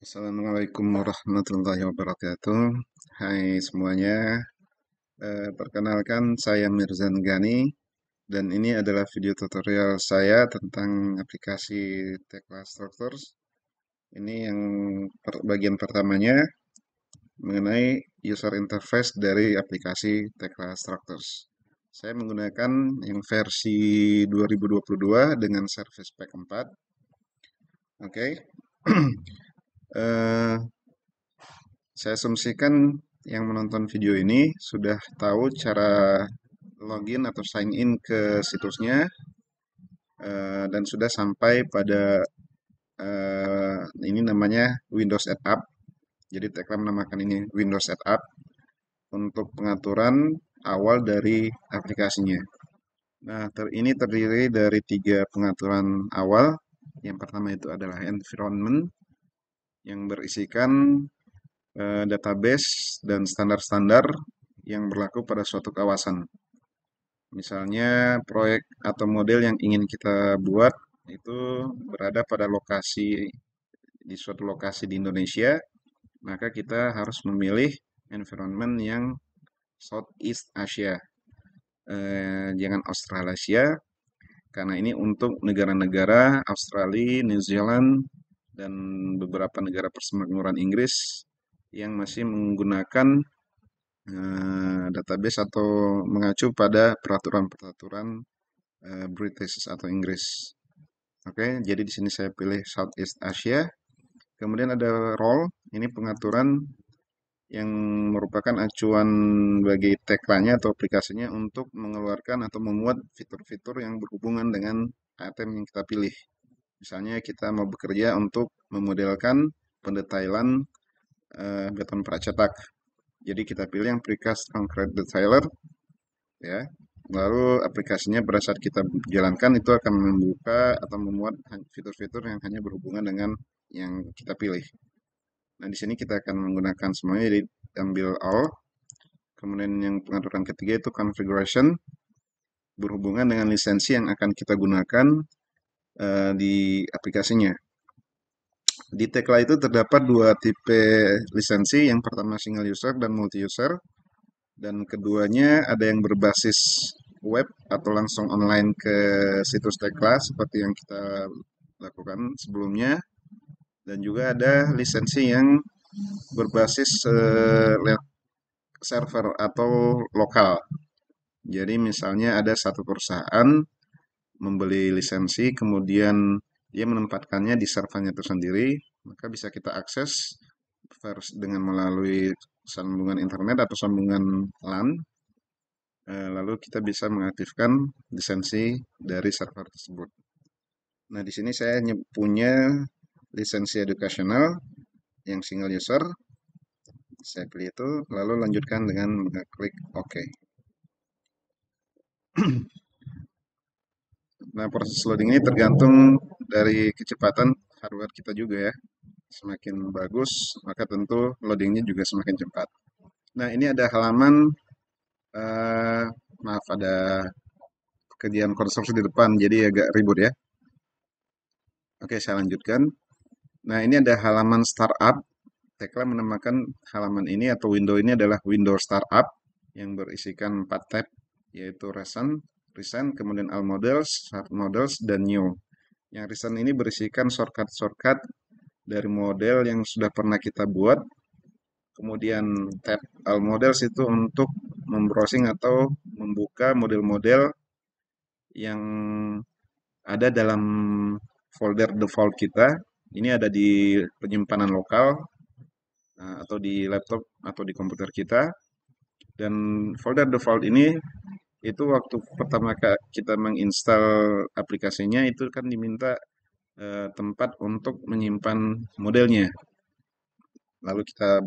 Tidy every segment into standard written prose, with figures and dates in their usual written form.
Assalamualaikum warahmatullahi wabarakatuh. Hai semuanya, perkenalkan saya Mirzan Gani dan ini adalah video tutorial saya tentang aplikasi Tekla Structures. Ini yang bagian pertamanya mengenai user interface dari aplikasi Tekla Structures. Saya menggunakan yang versi 2022 dengan Service Pack 4. Oke. Eh, Saya asumsikan yang menonton video ini sudah tahu cara login atau sign in ke situsnya dan sudah sampai pada ini namanya Windows Setup. Jadi Tekla menamakan ini Windows Setup untuk pengaturan awal dari aplikasinya. Nah, ini terdiri dari tiga pengaturan awal. Yang pertama itu adalah environment yang berisikan database dan standar-standar yang berlaku pada suatu kawasan. Misalnya proyek atau model yang ingin kita buat itu berada pada suatu lokasi di Indonesia, maka kita harus memilih environment yang Southeast Asia. Jangan Australasia, karena ini untuk negara-negara Australia, New Zealand, dan beberapa negara persemakmuran Inggris yang masih menggunakan database atau mengacu pada peraturan-peraturan British atau Inggris. Oke, jadi di sini saya pilih Southeast Asia. Kemudian ada role, ini pengaturan yang merupakan acuan bagi teklanya atau aplikasinya untuk mengeluarkan atau memuat fitur-fitur yang berhubungan dengan item yang kita pilih. Misalnya kita mau bekerja untuk memodelkan pendetailan beton pracetak. Jadi kita pilih yang Precast Concrete Detailer, ya. Lalu aplikasinya pada saat kita jalankan itu akan membuka atau memuat fitur-fitur yang hanya berhubungan dengan yang kita pilih. Nah, di sini kita akan menggunakan semuanya, jadi ambil all. Kemudian yang pengaturan ketiga itu configuration, berhubungan dengan lisensi yang akan kita gunakan di aplikasinya. Di Tekla itu terdapat dua tipe lisensi, yang pertama single user dan multi user. Dan keduanya ada yang berbasis web atau langsung online ke situs Tekla seperti yang kita lakukan sebelumnya, dan juga ada lisensi yang berbasis server atau lokal. Jadi misalnya ada satu perusahaan membeli lisensi, kemudian dia menempatkannya di servernya tersendiri, maka bisa kita akses dengan melalui sambungan internet atau sambungan LAN. Lalu kita bisa mengaktifkan lisensi dari server tersebut. Nah, di sini saya punya lisensi educational yang single user. Saya pilih itu, lalu lanjutkan dengan mengklik OK. Nah, proses loading ini tergantung dari kecepatan hardware kita juga ya. Semakin bagus, maka tentu loadingnya juga semakin cepat. Nah, ini ada halaman, eh, maaf ada pekerjaan konstruksi di depan, jadi agak ribut ya. Oke, saya lanjutkan. Nah, ini ada halaman startup. Tekla menamakan halaman ini atau window ini adalah window startup yang berisikan 4 tab, yaitu recent, kemudian all models, start models, dan new. Yang recent ini berisikan shortcut-shortcut dari model yang sudah pernah kita buat. Kemudian tab all models itu untuk membrowsing atau membuka model-model yang ada dalam folder default kita. Ini ada di penyimpanan lokal atau di laptop atau di komputer kita. Dan folder default ini itu waktu pertama kita menginstal aplikasinya itu kan diminta tempat untuk menyimpan modelnya. Lalu kita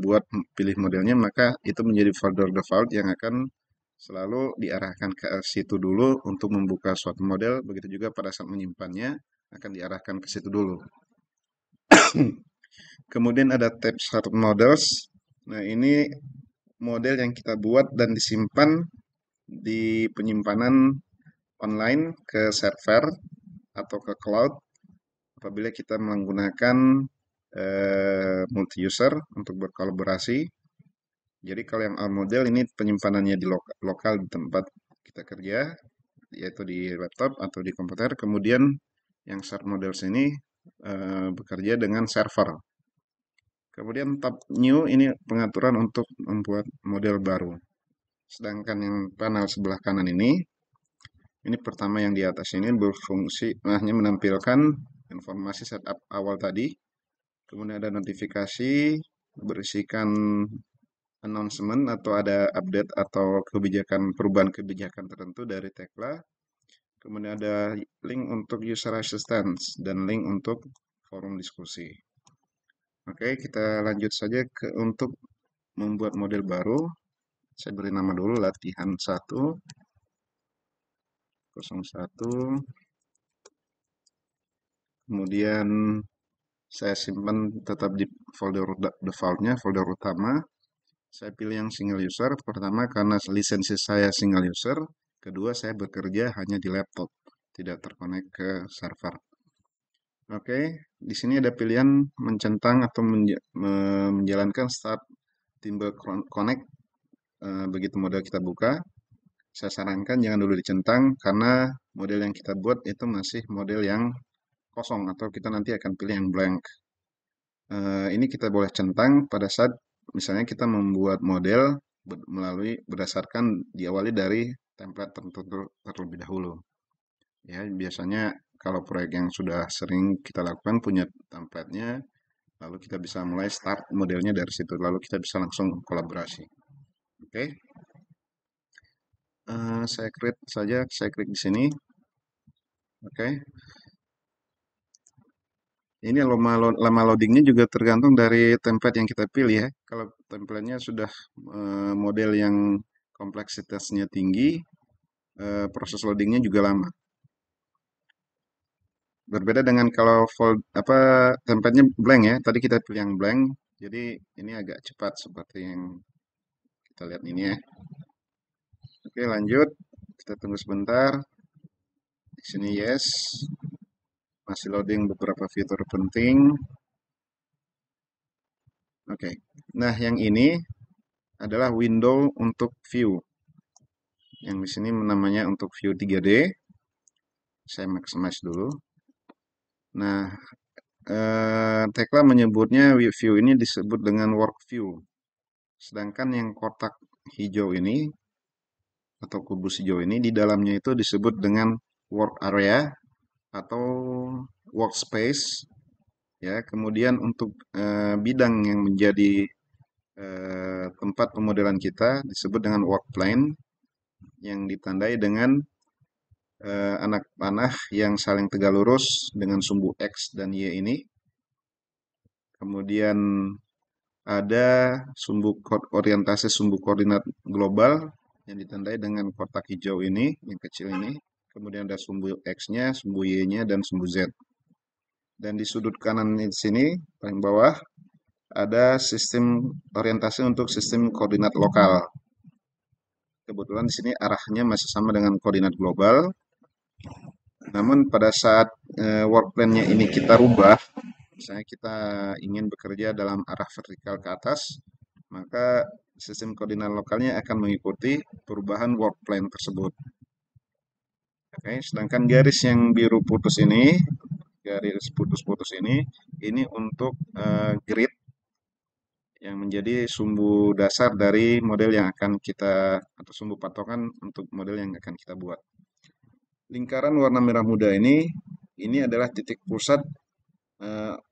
pilih modelnya, maka itu menjadi folder default yang akan selalu diarahkan ke situ dulu untuk membuka suatu model. Begitu juga pada saat menyimpannya akan diarahkan ke situ dulu. Kemudian ada tab Start Models. Nah, ini model yang kita buat dan disimpan di penyimpanan online ke server atau ke cloud apabila kita menggunakan multi user untuk berkolaborasi. Jadi kalau yang all model ini penyimpanannya di lokal di tempat kita kerja, yaitu di laptop atau di komputer. Kemudian yang share models ini bekerja dengan server. Kemudian tab new ini pengaturan untuk membuat model baru. Sedangkan yang panel sebelah kanan ini pertama yang di atas ini berfungsi hanya menampilkan informasi setup awal tadi. Kemudian ada notifikasi, berisikan announcement atau ada update atau kebijakan perubahan kebijakan tertentu dari Tekla. Kemudian ada link untuk user assistance dan link untuk forum diskusi. Oke, kita lanjut saja untuk membuat model baru. Saya beri nama dulu latihan 101. Kemudian saya simpan tetap di folder defaultnya, folder utama. Saya pilih yang single user. Pertama karena lisensi saya single user. Kedua saya bekerja hanya di laptop, tidak terkonek ke server. Oke, di sini ada pilihan mencentang atau menjalankan start timbal connect. Begitu model kita buka, saya sarankan jangan dulu dicentang karena model yang kita buat itu masih model yang kosong atau kita nanti akan pilih yang blank. Ini kita boleh centang pada saat misalnya kita membuat model berdasarkan diawali dari template tertentu terlebih dahulu. Ya, biasanya kalau proyek yang sudah sering kita lakukan punya template-nya, lalu kita bisa mulai start modelnya dari situ, lalu kita bisa langsung kolaborasi. Oke, saya create saja, saya klik di sini. Oke, ini lama loadingnya juga tergantung dari template yang kita pilih ya. Kalau template-nya sudah model yang kompleksitasnya tinggi, proses loadingnya juga lama. Berbeda dengan kalau template-nya blank ya. Tadi kita pilih yang blank, jadi ini agak cepat seperti yang kita lihat ini ya. Oke, lanjut. Kita tunggu sebentar. Di sini yes. Masih loading beberapa fitur penting. Oke. Nah, yang ini adalah window untuk view. Yang di sini namanya untuk view 3D. Saya maximize dulu. Nah, Tekla menyebutnya view ini disebut dengan work view. Sedangkan yang kotak hijau ini atau kubus hijau ini di dalamnya itu disebut dengan work area atau workspace. Ya, kemudian untuk bidang yang menjadi tempat pemodelan kita disebut dengan work plane yang ditandai dengan anak panah yang saling tegak lurus dengan sumbu X dan Y ini. Kemudian ada orientasi sumbu koordinat global yang ditandai dengan kotak hijau ini, yang kecil ini. Kemudian ada sumbu X-nya, sumbu Y-nya, dan sumbu Z. Dan di sudut kanan di sini, paling bawah, ada sistem orientasi untuk sistem koordinat lokal. Kebetulan di sini arahnya masih sama dengan koordinat global. Namun pada saat work plan-nya ini kita rubah, misalnya kita ingin bekerja dalam arah vertikal ke atas, maka sistem koordinat lokalnya akan mengikuti perubahan work plan tersebut. Oke, sedangkan garis yang biru putus ini, garis putus-putus ini untuk grid yang menjadi sumbu dasar dari model yang akan kita, atau sumbu patokan untuk model yang akan kita buat. Lingkaran warna merah muda ini adalah titik pusat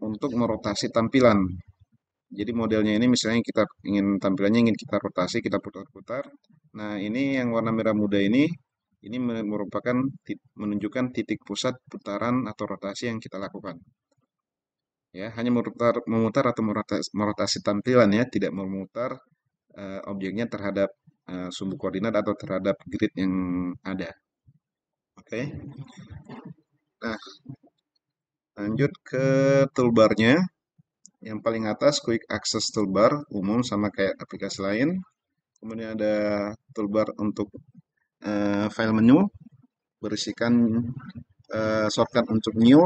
untuk merotasi tampilan. Jadi modelnya ini misalnya kita ingin tampilannya ingin kita rotasi, kita putar-putar. Nah, ini yang warna merah muda ini merupakan menunjukkan titik pusat putaran atau rotasi yang kita lakukan. Ya, hanya memutar atau merotasi tampilan ya, tidak memutar objeknya terhadap sumbu koordinat atau terhadap grid yang ada. Oke. Nah, lanjut ke toolbarnya. Yang paling atas quick access toolbar umum sama kayak aplikasi lain. Kemudian ada toolbar untuk file menu berisikan shortcut untuk new,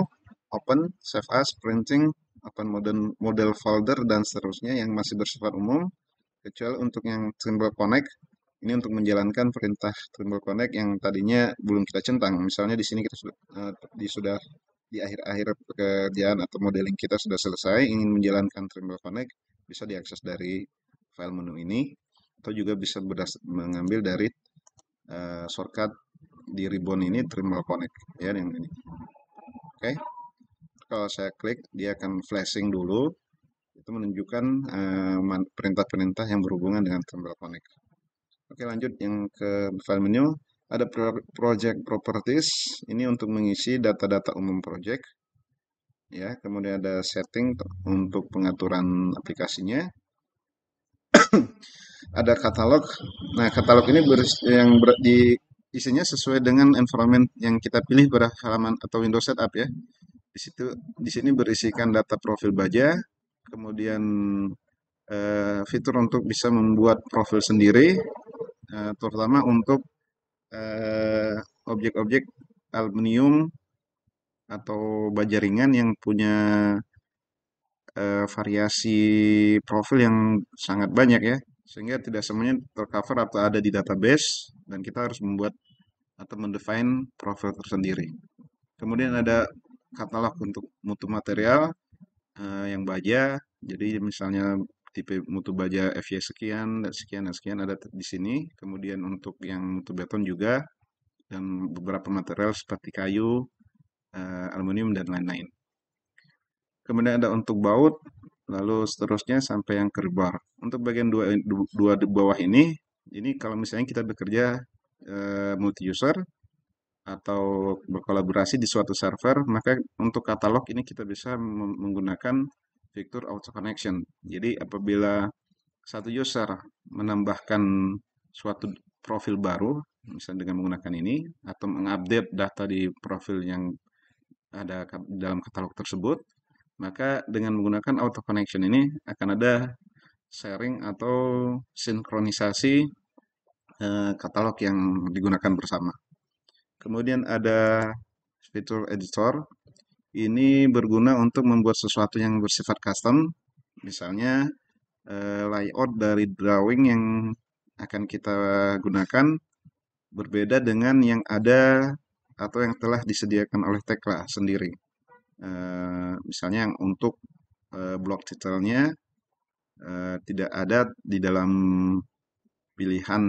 open, save as, printing, atau model folder dan seterusnya yang masih bersifat umum, kecuali untuk yang Trimble Connect ini untuk menjalankan perintah Trimble Connect yang tadinya belum kita centang. Misalnya di sini kita sudah di akhir-akhir pekerjaan atau modeling kita sudah selesai, ingin menjalankan Trimble Connect, bisa diakses dari file menu ini, atau juga bisa mengambil dari shortcut di ribbon ini Trimble Connect ya, yang ini. Oke, kalau saya klik dia akan flashing dulu, itu menunjukkan perintah-perintah yang berhubungan dengan Trimble Connect. Oke, lanjut yang ke file menu. Ada project properties, ini untuk mengisi data-data umum project. Ya, kemudian ada setting untuk pengaturan aplikasinya. Ada katalog. Nah, katalog ini isinya sesuai dengan environment yang kita pilih pada halaman atau Windows setup ya. Di sini berisikan data profil baja, kemudian fitur untuk bisa membuat profil sendiri, terutama untuk eh, objek-objek aluminium atau baja ringan yang punya variasi profil yang sangat banyak ya, sehingga tidak semuanya tercover atau ada di database dan kita harus membuat atau mendefine profil tersendiri. Kemudian ada katalog untuk mutu material yang baja, jadi misalnya tipe mutu baja FY sekian dan sekian dan sekian ada di sini. Kemudian untuk yang mutu beton juga dan beberapa material seperti kayu, aluminium dan lain-lain. Kemudian ada untuk baut, lalu seterusnya sampai yang ke rebar. Untuk bagian dua di bawah ini kalau misalnya kita bekerja multi user atau berkolaborasi di suatu server, maka untuk katalog ini kita bisa menggunakan fitur auto connection. Jadi apabila satu user menambahkan suatu profil baru, misalnya dengan menggunakan ini, atau mengupdate data di profil yang ada dalam katalog tersebut, maka dengan menggunakan auto connection ini akan ada sharing atau sinkronisasi katalog yang digunakan bersama. Kemudian ada fitur editor. Ini berguna untuk membuat sesuatu yang bersifat custom. Misalnya layout dari drawing yang akan kita gunakan berbeda dengan yang ada atau yang telah disediakan oleh Tekla sendiri. Misalnya yang untuk blok titelnya tidak ada di dalam pilihan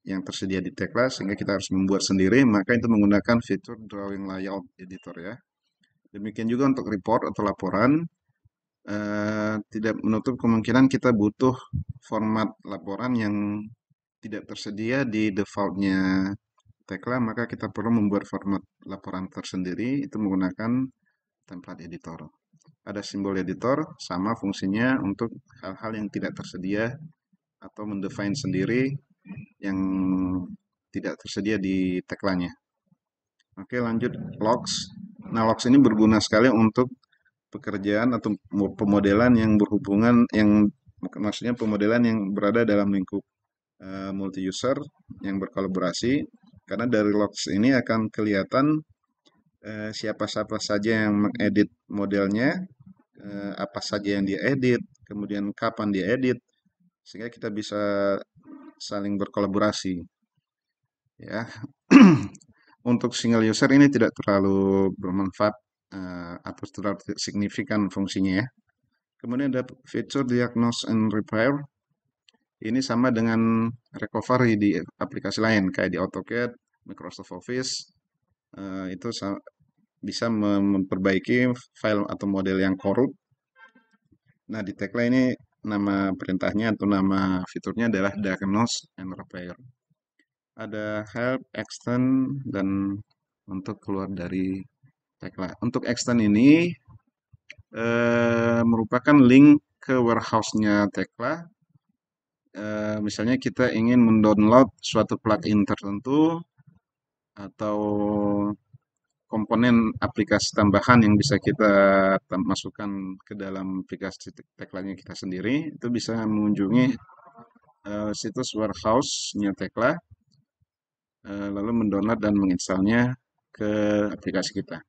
yang tersedia di Tekla sehingga kita harus membuat sendiri, maka itu menggunakan fitur drawing layout editor ya. Demikian juga untuk report atau laporan, tidak menutup kemungkinan kita butuh format laporan yang tidak tersedia di defaultnya Tekla, maka kita perlu membuat format laporan tersendiri, itu menggunakan template editor. Ada simbol editor, sama fungsinya untuk hal-hal yang tidak tersedia atau mendefine sendiri yang tidak tersedia di tagline-nya. Oke, lanjut logs. Nah, logs ini berguna sekali untuk pekerjaan atau pemodelan yang berhubungan maksudnya pemodelan yang berada dalam lingkup multi user yang berkolaborasi, karena dari logs ini akan kelihatan siapa-siapa saja yang mengedit modelnya, apa saja yang dia edit, kemudian kapan dia edit, sehingga kita bisa saling berkolaborasi ya. Untuk single user ini tidak terlalu bermanfaat atau terlalu signifikan fungsinya ya. Kemudian ada fitur diagnose and repair. Ini sama dengan recovery di aplikasi lain kayak di AutoCAD, Microsoft Office. Itu bisa memperbaiki file atau model yang korup. Nah, di Tekla ini nama perintahnya atau nama fiturnya adalah diagnose and repair. Ada help, extend, dan untuk keluar dari Tekla. Untuk extend ini merupakan link ke warehouse-nya Tekla. Misalnya kita ingin mendownload suatu plugin tertentu atau komponen aplikasi tambahan yang bisa kita masukkan ke dalam aplikasi Tekla-nya kita sendiri, itu bisa mengunjungi situs warehouse-nya Tekla, lalu mendownload dan menginstalnya ke aplikasi kita.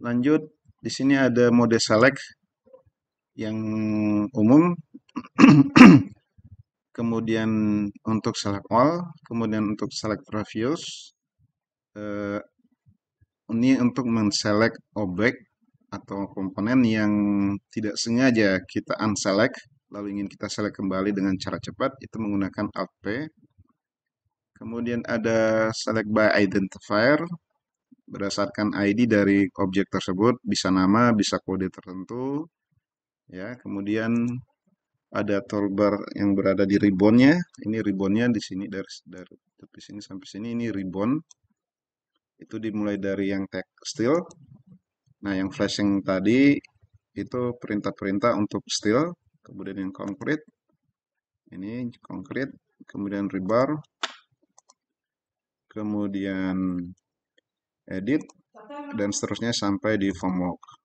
Lanjut, Di sini ada mode select yang umum, kemudian untuk select all, kemudian untuk select previous. Eh, ini untuk men-select objek atau komponen yang tidak sengaja kita unselect, lalu ingin kita select kembali dengan cara cepat, itu menggunakan Alt P. Kemudian ada select by identifier, berdasarkan ID dari objek tersebut, bisa nama, bisa kode tertentu, ya. Kemudian ada toolbar yang berada di ribbonnya. Ini ribbonnya di sini dari tepi sini sampai sini ini ribbon. Itu dimulai dari yang tekstil. Nah, yang flashing tadi itu perintah-perintah untuk steel, kemudian yang konkret, ini konkret, kemudian rebar, kemudian edit, dan seterusnya sampai di formwork,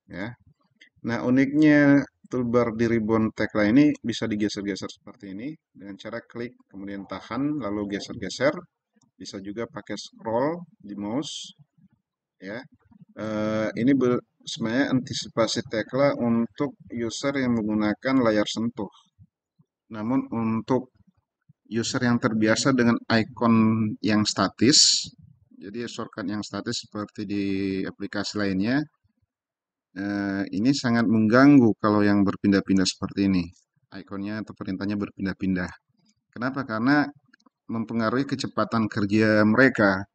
ya. Nah, uniknya toolbar di ribbon tagline ini bisa digeser-geser seperti ini dengan cara klik, kemudian tahan, lalu geser-geser. Bisa juga pakai scroll di mouse, ya. Ini sebenarnya antisipasi tagline untuk user yang menggunakan layar sentuh. Namun untuk user yang terbiasa dengan icon yang statis, jadi shortcut yang statis seperti di aplikasi lainnya, ini sangat mengganggu kalau yang berpindah-pindah seperti ini. Ikonnya atau perintahnya berpindah-pindah. Kenapa? Karena mempengaruhi kecepatan kerja mereka.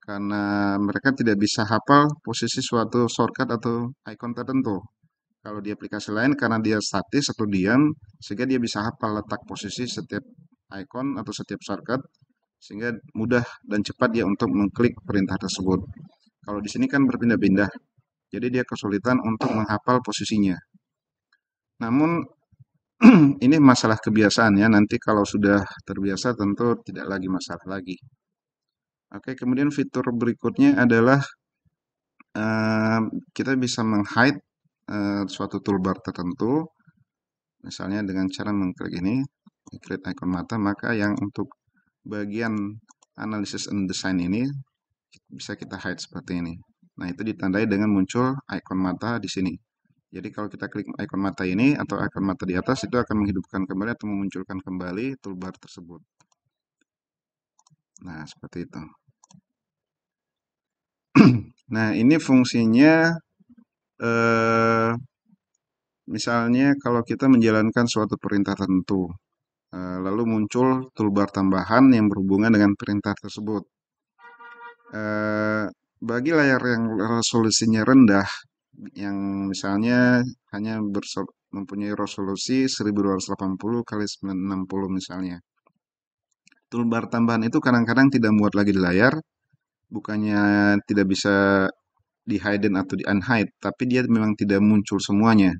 Karena mereka tidak bisa hafal posisi suatu shortcut atau icon tertentu. Kalau di aplikasi lain karena dia statis atau diam, sehingga dia bisa hafal letak posisi setiap icon atau setiap shortcut, sehingga mudah dan cepat dia untuk mengklik perintah tersebut. Kalau di sini kan berpindah-pindah, jadi dia kesulitan untuk menghafal posisinya. Namun ini masalah kebiasaan ya, nanti kalau sudah terbiasa tentu tidak lagi masalah lagi. Oke, kemudian fitur berikutnya adalah eh, kita bisa meng-hide suatu toolbar tertentu, misalnya dengan cara mengklik ini, klik icon mata, maka yang untuk bagian analysis and design ini bisa kita hide seperti ini. Nah, itu ditandai dengan muncul icon mata di sini. Jadi kalau kita klik icon mata ini atau icon mata di atas, itu akan menghidupkan kembali atau memunculkan kembali toolbar tersebut. Nah, seperti itu. Nah, ini fungsinya misalnya kalau kita menjalankan suatu perintah tertentu, lalu muncul toolbar tambahan yang berhubungan dengan perintah tersebut. Eh, Bagi layar yang resolusinya rendah, yang misalnya hanya mempunyai resolusi 1280 kali 960 misalnya. Toolbar tambahan itu kadang-kadang tidak muat lagi di layar, bukannya tidak bisa di hidden atau di unhide, tapi dia memang tidak muncul semuanya.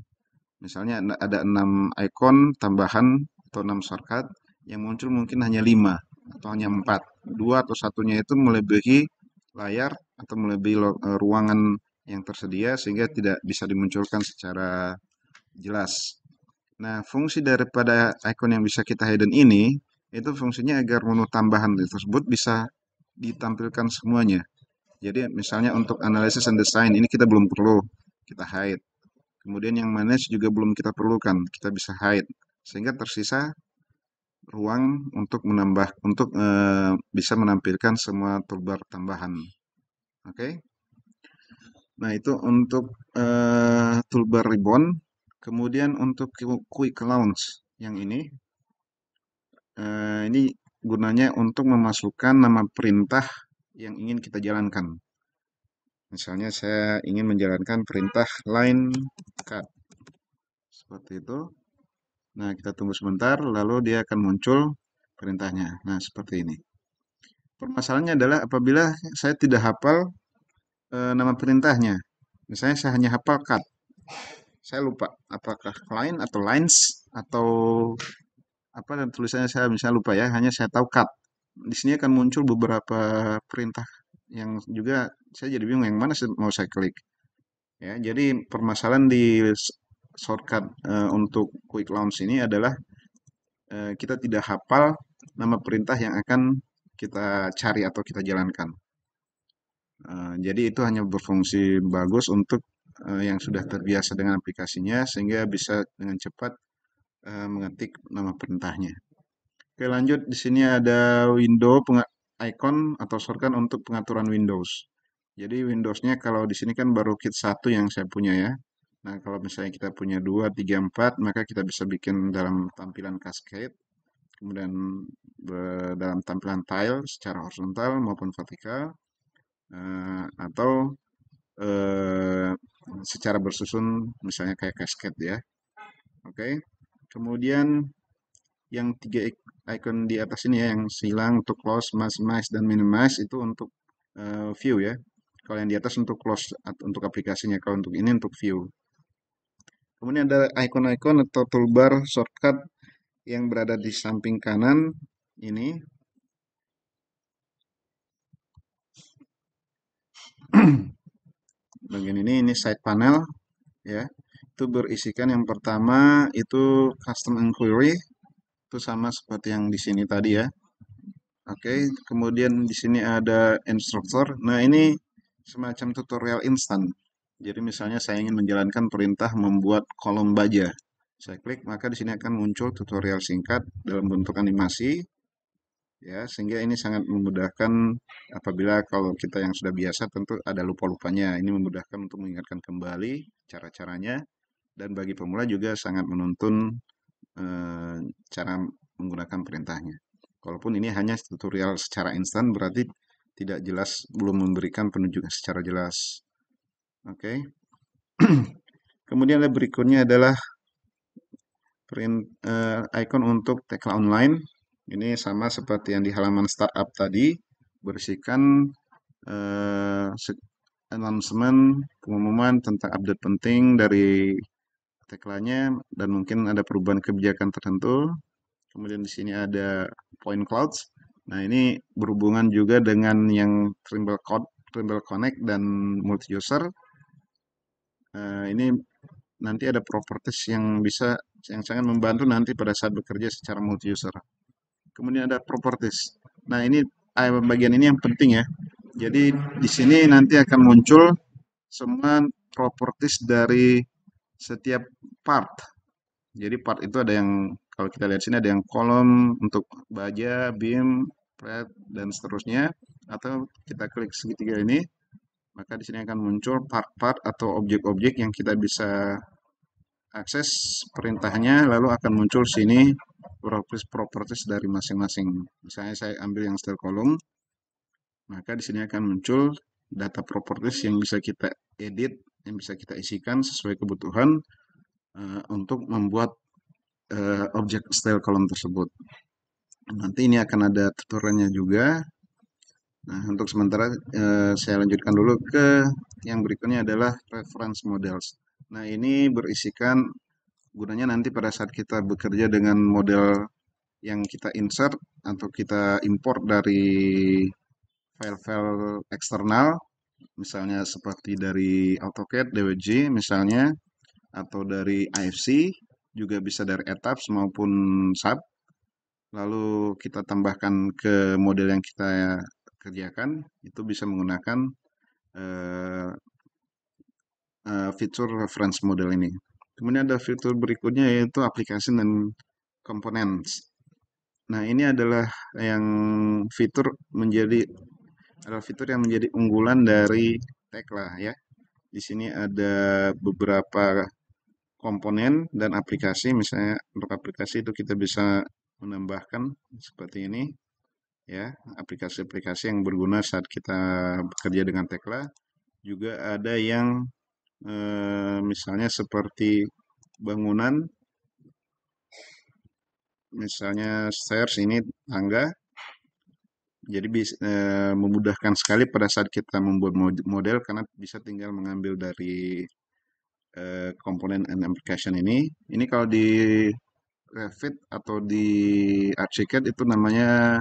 Misalnya ada 6 icon tambahan atau 6 shortcut, yang muncul mungkin hanya 5 atau hanya 4. Dua atau satunya itu melebihi layar atau melebihi ruangan yang tersedia sehingga tidak bisa dimunculkan secara jelas. Nah, fungsi daripada icon yang bisa kita hidden ini, itu fungsinya agar menu tambahan tersebut bisa ditampilkan semuanya. Jadi misalnya untuk analysis and design ini kita belum perlu, kita hide. Kemudian yang manage juga belum kita perlukan, kita bisa hide. Sehingga tersisa ruang untuk bisa menampilkan semua toolbar tambahan. Oke. Nah, itu untuk toolbar ribbon. Kemudian untuk quick launch yang ini gunanya untuk memasukkan nama perintah yang ingin kita jalankan. Misalnya saya ingin menjalankan perintah line cut. Seperti itu. Nah, kita tunggu sebentar, lalu dia akan muncul perintahnya. Nah, seperti ini. Permasalahannya adalah apabila saya tidak hafal nama perintahnya. Misalnya saya hanya hafal cut. Saya lupa apakah line atau lines atau apa dan tulisannya saya misalnya lupa ya, hanya saya tahu cut. Di sini akan muncul beberapa perintah yang juga saya jadi bingung yang mana mau saya klik. Ya, jadi permasalahan di shortcut untuk quick launch ini adalah kita tidak hafal nama perintah yang akan kita cari atau kita jalankan. Jadi itu hanya berfungsi bagus untuk yang sudah terbiasa dengan aplikasinya sehingga bisa dengan cepat mengetik nama perintahnya. Oke, lanjut di sini ada window icon atau shortcut untuk pengaturan Windows. Jadi Windowsnya kalau di sini kan baru kit 1 yang saya punya ya. Nah, kalau misalnya kita punya 2, 3, 4, maka kita bisa bikin dalam tampilan cascade, kemudian dalam tampilan tile secara horizontal maupun vertikal, atau eh, secara bersusun misalnya kayak cascade ya. Oke. Kemudian yang 3 icon di atas ini ya, yang silang untuk close, maximize, dan minimize itu untuk view ya. Kalau yang di atas untuk close, untuk aplikasinya. Kalau untuk ini untuk view. Kemudian ada icon-icon atau toolbar shortcut yang berada di samping kanan ini. Bagian ini side panel ya. Itu berisikan yang pertama itu custom inquiry, itu sama seperti yang di sini tadi ya. Oke, kemudian di sini ada instructor. Nah, ini semacam tutorial instan. Jadi misalnya saya ingin menjalankan perintah membuat kolom baja. Saya klik, maka di sini akan muncul tutorial singkat dalam bentuk animasi, ya, sehingga ini sangat memudahkan apabila kalau kita yang sudah biasa tentu ada lupa-lupanya. Ini memudahkan untuk mengingatkan kembali cara-caranya, dan bagi pemula juga sangat menuntun eh, cara menggunakan perintahnya. Walaupun ini hanya tutorial secara instan, berarti tidak jelas, belum memberikan penunjukan secara jelas. Oke. Kemudian berikutnya adalah icon untuk Tekla Online. Ini sama seperti yang di halaman startup tadi, berisikan eh, announcement, pengumuman tentang update penting dari Teklanya, dan mungkin ada perubahan kebijakan tertentu. Kemudian di sini ada point clouds. Nah, ini berhubungan juga dengan yang Trimble Code, Trimble Connect dan multi user. Ini nanti ada properties yang bisa, yang sangat membantu nanti pada saat bekerja secara multi user. Kemudian ada properties. Nah, ini bagian ini yang penting ya. Jadi di sini nanti akan muncul semua properties dari setiap part. Jadi part itu ada yang, kalau kita lihat sini ada yang kolom untuk baja, beam, thread, dan seterusnya. Atau kita klik segitiga ini, maka di sini akan muncul part-part atau objek-objek yang kita bisa akses perintahnya, lalu akan muncul sini properties dari masing-masing. Misalnya saya ambil yang style column, maka di sini akan muncul data properties yang bisa kita edit, yang bisa kita isikan sesuai kebutuhan untuk membuat objek style column tersebut. Nanti ini akan ada tutorialnya juga. Nah, untuk sementara saya lanjutkan dulu ke yang berikutnya adalah reference models. Nah, ini berisikan gunanya nanti pada saat kita bekerja dengan model yang kita insert atau kita import dari file-file eksternal, misalnya seperti dari AutoCAD, DWG misalnya, atau dari AFC, juga bisa dari ETABS maupun SAP. Lalu kita tambahkan ke model yang kita kerjakan, itu bisa menggunakan uh, fitur reference model ini. Kemudian ada fitur berikutnya yaitu application dan components. Nah, ini adalah yang fitur menjadi adalah fitur yang menjadi unggulan dari Tekla ya. Di sini ada beberapa komponen dan aplikasi. Misalnya untuk aplikasi itu kita bisa menambahkan seperti ini ya, aplikasi-aplikasi yang berguna saat kita bekerja dengan Tekla. Juga ada yang misalnya seperti bangunan, misalnya stairs ini tangga. Jadi bisa memudahkan sekali pada saat kita membuat model karena bisa tinggal mengambil dari komponen and application ini. Ini kalau di Revit atau di Archicad itu namanya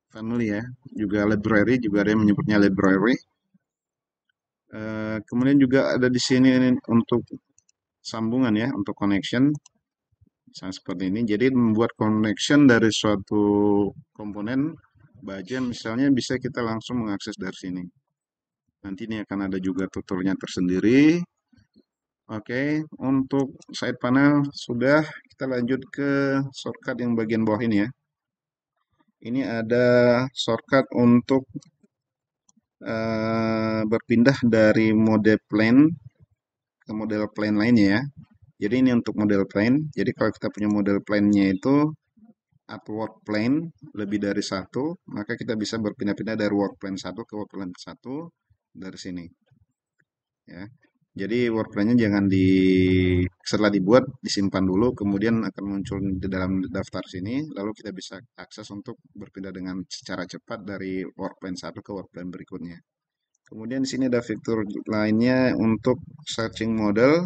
family ya. Juga library, juga ada yang menyebutnya library. Kemudian juga ada di sini untuk sambungan ya, untuk connection. Misalnya seperti ini. Jadi membuat connection dari suatu komponen bagian misalnya bisa kita langsung mengakses dari sini. Nanti ini akan ada juga tutorialnya tersendiri. Oke, untuk side panel sudah, kita lanjut ke shortcut yang bagian bawah ini ya. Ini ada shortcut untuk berpindah dari mode plane ke model plane lainnya ya. Jadi ini untuk model plane. Jadi kalau kita punya model plane-nya itu upward plane lebih dari satu, maka kita bisa berpindah-pindah dari work plane satu ke work plane satu dari sini ya. Jadi work plan-nya jangan setelah dibuat disimpan dulu, kemudian akan muncul di dalam daftar sini, lalu kita bisa akses untuk berpindah dengan secara cepat dari work plan satu ke work plan berikutnya. Kemudian di sini ada fitur lainnya untuk searching model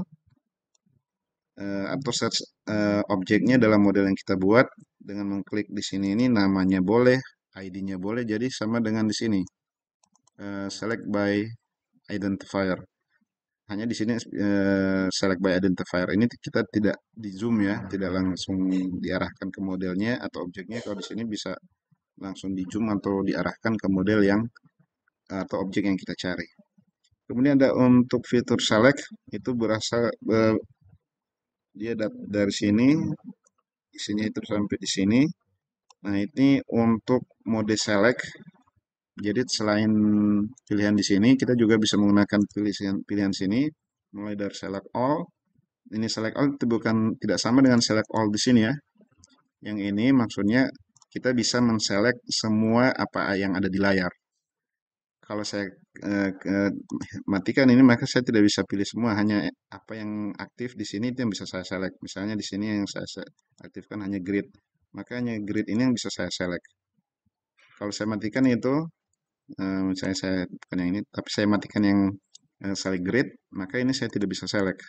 atau search objeknya dalam model yang kita buat dengan mengklik di sini ini namanya boleh, ID-nya boleh, jadi sama dengan di sini select by identifier. Hanya di sini select by identifier ini kita tidak di zoom ya, tidak langsung diarahkan ke modelnya atau objeknya. Kalau di sini bisa langsung di zoom atau diarahkan ke model yang atau objek yang kita cari. Kemudian ada untuk fitur select itu berasal dia dari sini, isinya itu sampai di sini. Nah ini untuk mode select. Jadi selain pilihan di sini, kita juga bisa menggunakan pilihan sini, mulai dari select all. Ini select all itu bukan tidak sama dengan select all di sini ya. Yang ini maksudnya kita bisa menselect semua apa yang ada di layar. Kalau saya matikan ini maka saya tidak bisa pilih semua, hanya apa yang aktif di sini itu yang bisa saya select. Misalnya di sini yang saya aktifkan hanya grid, maka hanya grid ini yang bisa saya select. Kalau saya matikan itu, misalnya saya bukan yang ini, tapi saya matikan yang select grid, maka ini saya tidak bisa select.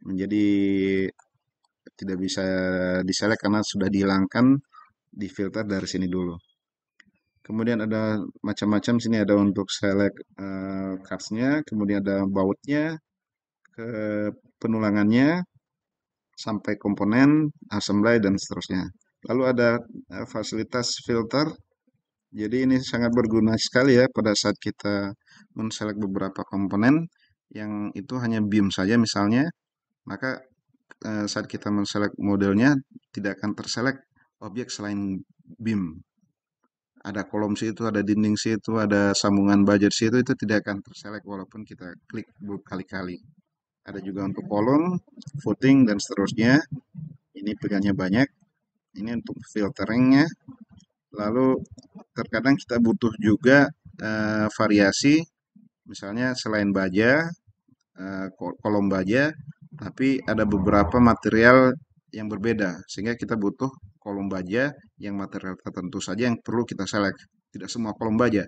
Menjadi tidak bisa diselect karena sudah dihilangkan di filter dari sini dulu. Kemudian ada macam-macam, sini ada untuk select cards-nya, kemudian ada bautnya, ke penulangannya, sampai komponen, assembly, dan seterusnya. Lalu ada fasilitas filter, jadi ini sangat berguna sekali ya pada saat kita men-select beberapa komponen yang itu hanya beam saja misalnya, maka saat kita men-select modelnya tidak akan terselect objek selain beam. Ada kolom situ, ada dinding situ, ada sambungan baja situ, itu tidak akan terselect walaupun kita klik berkali-kali. Ada juga untuk kolom, footing, dan seterusnya. Ini pilihannya banyak. Ini untuk filteringnya. Lalu terkadang kita butuh juga variasi, misalnya selain baja, kolom baja, tapi ada beberapa material yang berbeda, sehingga kita butuh kolom baja yang material tertentu saja yang perlu kita select, tidak semua kolom baja.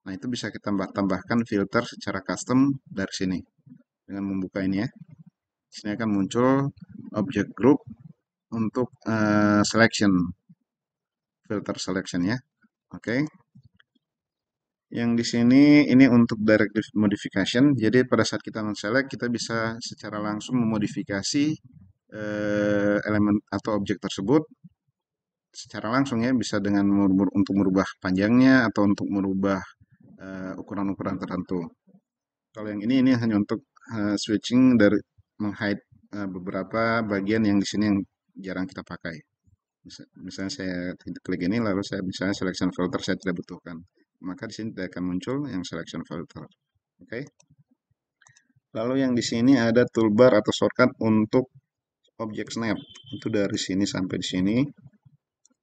Nah, itu bisa kita tambahkan filter secara custom dari sini. Dengan membuka ini ya, sini akan muncul object group untuk selection, filter selection ya. Oke. Yang di sini ini untuk directive modification. Jadi pada saat kita men-select, kita bisa secara langsung memodifikasi elemen atau objek tersebut secara langsung ya, bisa dengan untuk merubah panjangnya atau untuk merubah ukuran-ukuran tertentu. Kalau yang ini hanya untuk switching dari menghide beberapa bagian yang di sini yang jarang kita pakai. Misalnya saya klik ini lalu saya misalnya selection filter saya tidak butuhkan, maka di sini tidak akan muncul yang selection filter. Oke. Lalu yang di sini ada toolbar atau shortcut untuk object snap. Itu dari sini sampai di sini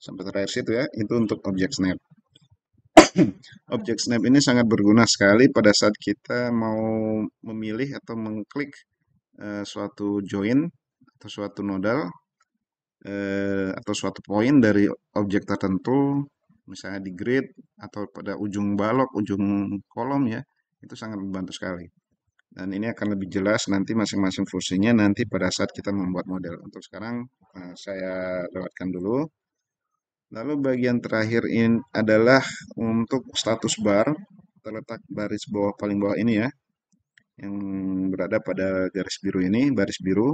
sampai terakhir situ ya, itu untuk object snap. Object snap ini sangat berguna sekali pada saat kita mau memilih atau mengklik suatu join atau suatu nodal atau suatu poin dari objek tertentu, misalnya di grid atau pada ujung balok, ujung kolom ya, itu sangat membantu sekali. Dan ini akan lebih jelas nanti masing-masing fungsinya nanti pada saat kita membuat model. Untuk sekarang saya lewatkan dulu. Lalu bagian terakhir ini adalah untuk status bar, terletak baris bawah paling bawah ini ya, yang berada pada garis biru ini, baris biru.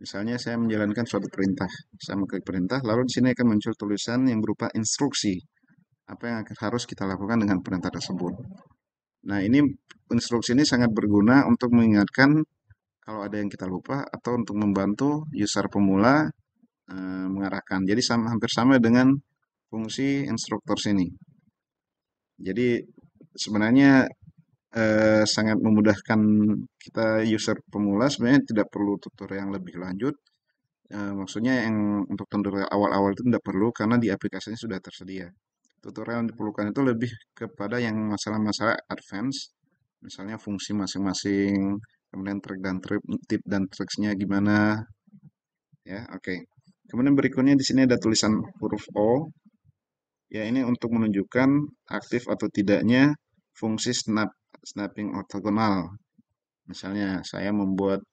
Misalnya saya menjalankan suatu perintah, saya mengklik perintah, lalu di sini akan muncul tulisan yang berupa instruksi, apa yang harus kita lakukan dengan perintah tersebut. Nah, ini instruksi ini sangat berguna untuk mengingatkan kalau ada yang kita lupa atau untuk membantu user pemula mengarahkan. Jadi hampir sama dengan fungsi instruktur sini. Jadi sebenarnya sangat memudahkan kita user pemula, sebenarnya tidak perlu tutorial yang lebih lanjut. Maksudnya yang untuk tutorial awal-awal itu tidak perlu karena di aplikasinya sudah tersedia. Tutorial yang diperlukan itu lebih kepada yang masalah-masalah advance, misalnya fungsi masing-masing, kemudian tip dan triksnya gimana, ya. Oke. Kemudian berikutnya di sini ada tulisan huruf O, ya ini untuk menunjukkan aktif atau tidaknya fungsi snapping ortogonal. Misalnya saya membuat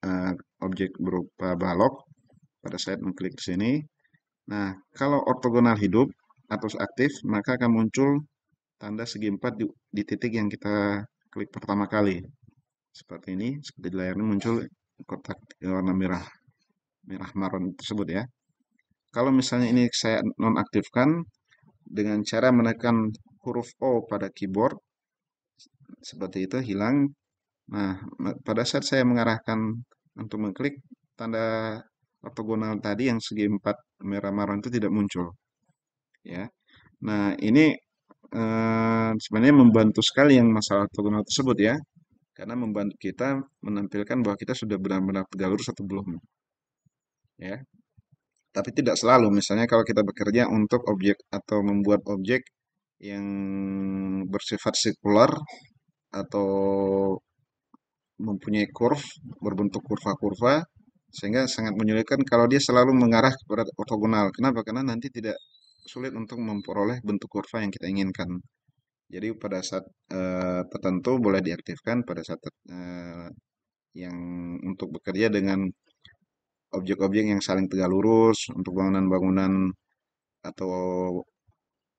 eh, objek berupa balok pada saat mengklik di sini. Nah, kalau ortogonal hidup atau aktif, maka akan muncul tanda segi empat di titik yang kita klik pertama kali. Seperti ini, seperti di layar ini muncul kotak warna merah, merah marun tersebut ya. Kalau misalnya ini saya nonaktifkan dengan cara menekan huruf O pada keyboard, seperti itu hilang. Nah, pada saat saya mengarahkan untuk mengklik, tanda ortogonal tadi yang segi empat merah marun itu tidak muncul. Ya, nah ini sebenarnya membantu sekali yang masalah ortogonal tersebut ya, karena membantu kita menampilkan bahwa kita sudah benar-benar tegak lurus atau belum. Ya, tapi tidak selalu. Misalnya kalau kita bekerja untuk objek atau membuat objek yang bersifat sirkular atau mempunyai curve, berbentuk kurva-kurva, sehingga sangat menyulitkan kalau dia selalu mengarah kepada ortogonal. Kenapa? Karena nanti tidak sulit untuk memperoleh bentuk kurva yang kita inginkan. Jadi pada saat tertentu boleh diaktifkan, pada saat yang untuk bekerja dengan objek-objek yang saling tegak lurus, untuk bangunan-bangunan atau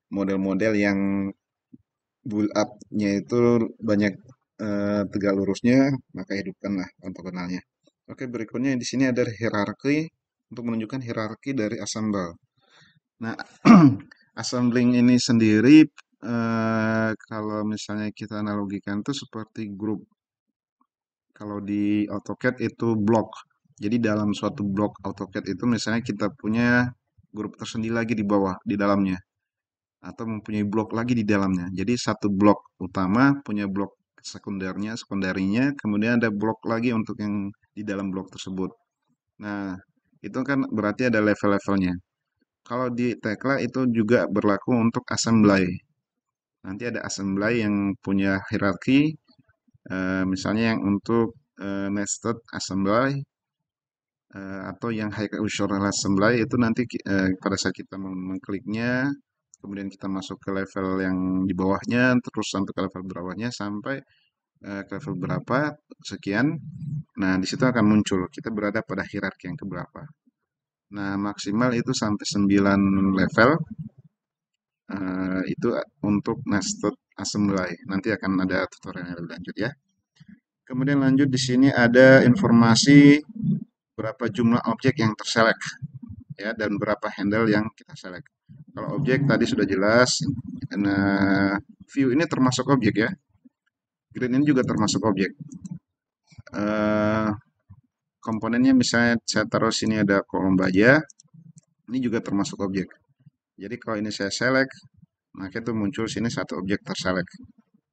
model-model yang build up-nya itu banyak tegak lurusnya, maka hidupkanlah ortogonalnya. Oke, berikutnya di sini ada hierarki untuk menunjukkan hierarki dari assemble. Nah, assembling ini sendiri kalau misalnya kita analogikan itu seperti grup. Kalau di AutoCAD itu blok. Jadi dalam suatu blok AutoCAD itu misalnya kita punya grup tersendiri lagi di bawah, di dalamnya. Atau mempunyai blok lagi di dalamnya. Jadi satu blok utama punya blok sekunderinya, kemudian ada blok lagi untuk yang di dalam blok tersebut. Nah, itu kan berarti ada level-levelnya. Kalau di Tekla itu juga berlaku untuk assembly. Nanti ada assembly yang punya hierarki, misalnya yang untuk nested assembly atau yang high usual assembly itu nanti pada saat kita mengkliknya, kemudian kita masuk ke level yang di bawahnya, terus sampai ke level bawahnya sampai ke level berapa sekian. Nah, di situ akan muncul kita berada pada hierarki yang keberapa. Nah, maksimal itu sampai 9 level. Itu untuk nested assembly. Nanti akan ada tutorial yang lebih lanjut ya. Kemudian lanjut di sini ada informasi berapa jumlah objek yang terselect ya dan berapa handle yang kita select. Kalau objek tadi sudah jelas. Nah, view ini termasuk objek ya. Grid ini juga termasuk objek. Eh, komponennya misalnya saya taruh sini ada kolom baja, ini juga termasuk objek. Jadi kalau ini saya select, maka itu muncul sini satu objek terselect.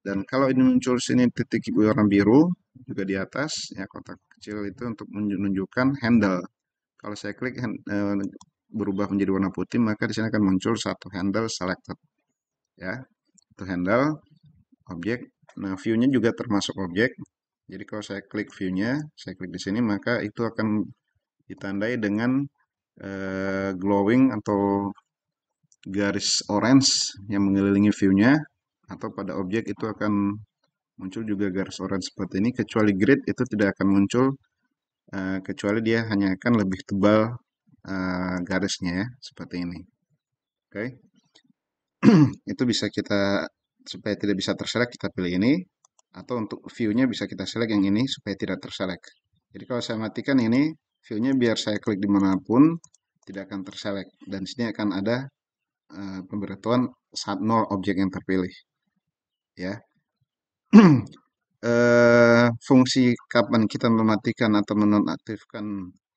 Dan kalau ini muncul sini titik warna biru juga di atas, ya kotak kecil itu untuk menunjukkan handle. Kalau saya klik berubah menjadi warna putih, maka di sini akan muncul satu handle selected. Ya, itu handle objek. Nah, view-nya juga termasuk objek. Jadi kalau saya klik view-nya, saya klik di sini, maka itu akan ditandai dengan glowing atau garis orange yang mengelilingi view-nya, atau pada objek itu akan muncul juga garis orange seperti ini, kecuali grid itu tidak akan muncul, kecuali dia hanya akan lebih tebal garisnya ya, seperti ini. Oke, itu bisa kita, supaya tidak bisa terselect, kita pilih ini, atau untuk view-nya bisa kita select yang ini supaya tidak terselect. Jadi kalau saya matikan ini, view-nya biar saya klik dimanapun, tidak akan terselect. Dan sini akan ada pemberitahuan saat nol objek yang terpilih. Ya. fungsi kapan kita mematikan atau menonaktifkan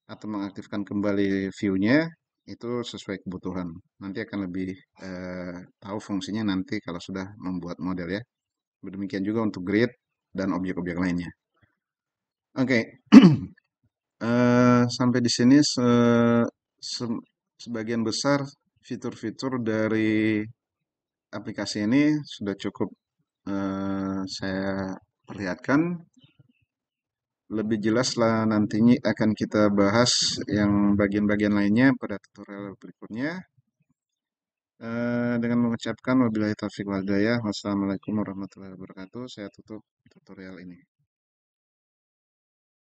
atau mengaktifkan kembali view-nya itu sesuai kebutuhan. Nanti akan lebih tahu fungsinya nanti kalau sudah membuat model ya. Demikian juga untuk grid dan objek-objek lainnya. Oke, sampai di sini sebagian besar fitur-fitur dari aplikasi ini sudah cukup saya perlihatkan. Lebih jelas lah nantinya akan kita bahas yang bagian-bagian lainnya pada tutorial berikutnya. Dengan mengucapkan wabillahi taufiq wal hidayah. Wassalamualaikum warahmatullahi wabarakatuh. Saya tutup tutorial ini.